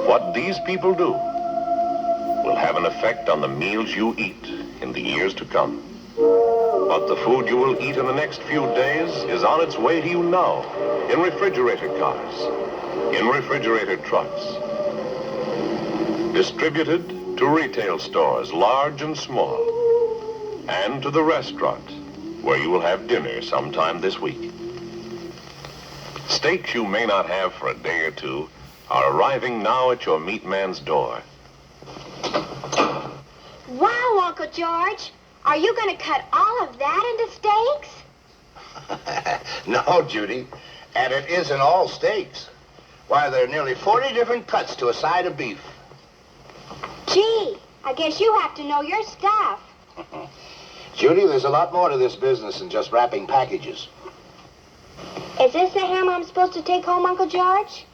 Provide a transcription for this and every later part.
What these people do will have an effect on the meals you eat in the years to come. But the food you will eat in the next few days is on its way to you now, in refrigerated cars, in refrigerated trucks, distributed to retail stores, large and small, and to the restaurant, where you will have dinner sometime this week. Steaks you may not have for a day or two are arriving now at your meat man's door. Wow, Uncle George. Are you going to cut all of that into steaks? No, Judy. And it isn't all steaks. Why, there are nearly 40 different cuts to a side of beef. Gee, I guess you have to know your stuff. Judy, there's a lot more to this business than just wrapping packages. Is this the ham I'm supposed to take home, Uncle George?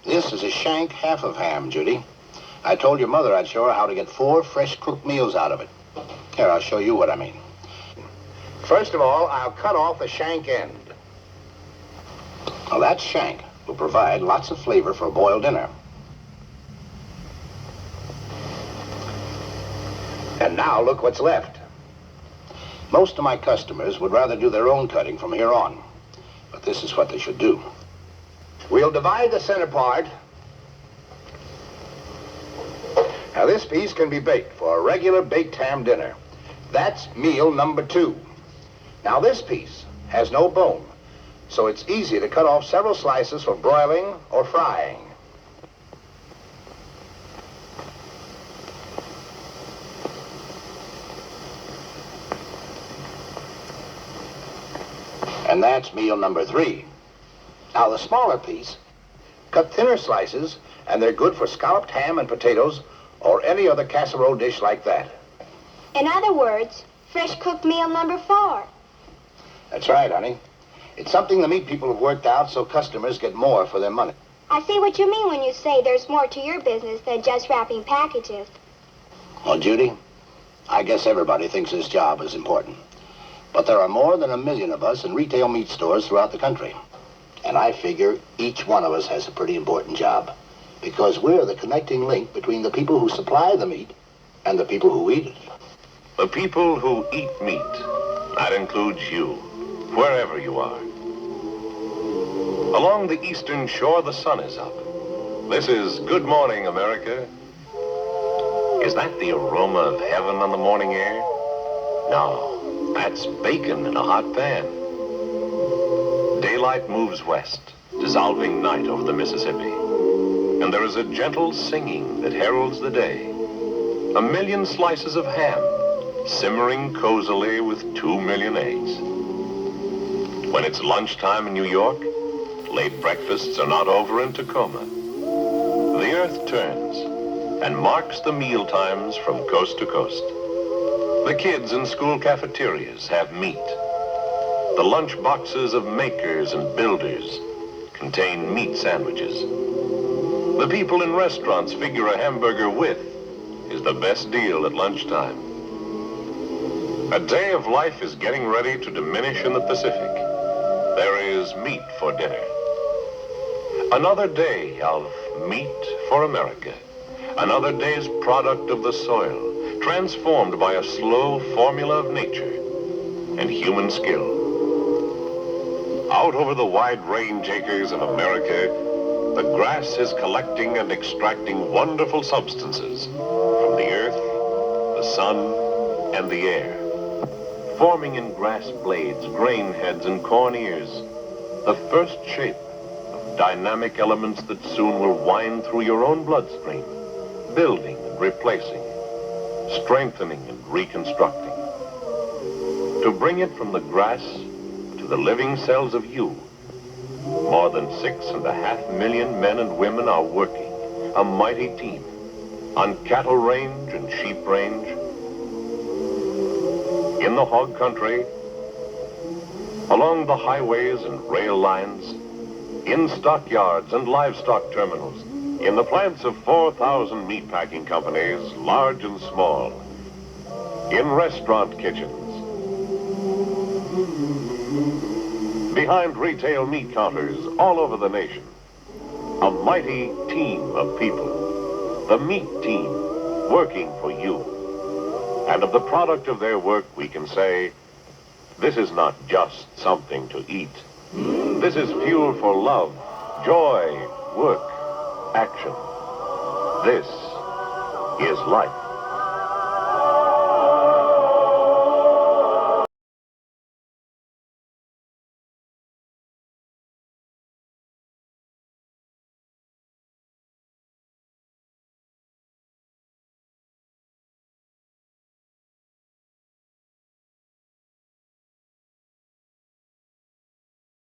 This is a shank half of ham, Judy. I told your mother I'd show her how to get 4 fresh cooked meals out of it. Here, I'll show you what I mean. First of all, I'll cut off the shank end. Now, that shank will provide lots of flavor for a boiled dinner. And now, look what's left. Most of my customers would rather do their own cutting from here on. But this is what they should do. We'll divide the center part. Now, this piece can be baked for a regular baked ham dinner. That's meal number 2. Now, this piece has no bone, so it's easy to cut off several slices for broiling or frying. And that's meal number 3. Now, the smaller piece, cut thinner slices, and they're good for scalloped ham and potatoes or any other casserole dish like that. In other words, fresh cooked meal number 4. That's right, honey. It's something the meat people have worked out so customers get more for their money. I see what you mean when you say there's more to your business than just wrapping packages. Well, Judy, I guess everybody thinks this job is important. But there are more than 1 million of us in retail meat stores throughout the country. And I figure each one of us has a pretty important job. Because we're the connecting link between the people who supply the meat and the people who eat it. The people who eat meat, that includes you, wherever you are. Along the eastern shore, the sun is up. This is Good Morning, America. Is that the aroma of heaven on the morning air? No, that's bacon in a hot pan. Daylight moves west, dissolving night over the Mississippi. And there is a gentle singing that heralds the day. 1 million slices of ham, simmering cozily with 2 million eggs. When it's lunchtime in New York, late breakfasts are not over in Tacoma. The earth turns and marks the meal times from coast to coast. The kids in school cafeterias have meat. The lunch boxes of makers and builders contain meat sandwiches. The people in restaurants figure a hamburger with is the best deal at lunchtime. A day of life is getting ready to diminish in the Pacific. There is meat for dinner. Another day of meat for America. Another day's product of the soil, transformed by a slow formula of nature and human skill. Out over the wide range acres of America, the grass is collecting and extracting wonderful substances from the earth, the sun, and the air, forming in grass blades, grain heads, and corn ears, the first shape of dynamic elements that soon will wind through your own bloodstream, building and replacing, strengthening and reconstructing. To bring it from the grass to the living cells of you, more than 6.5 million men and women are working, a mighty team, on cattle range and sheep range, in the hog country, along the highways and rail lines, in stockyards and livestock terminals, in the plants of 4,000 meatpacking companies, large and small, in restaurant kitchens, behind retail meat counters all over the nation, A mighty team of people, the meat team, working for you. And of the product of their work, we can say, this is not just something to eat. This is fuel for love, joy, work, action. This is life.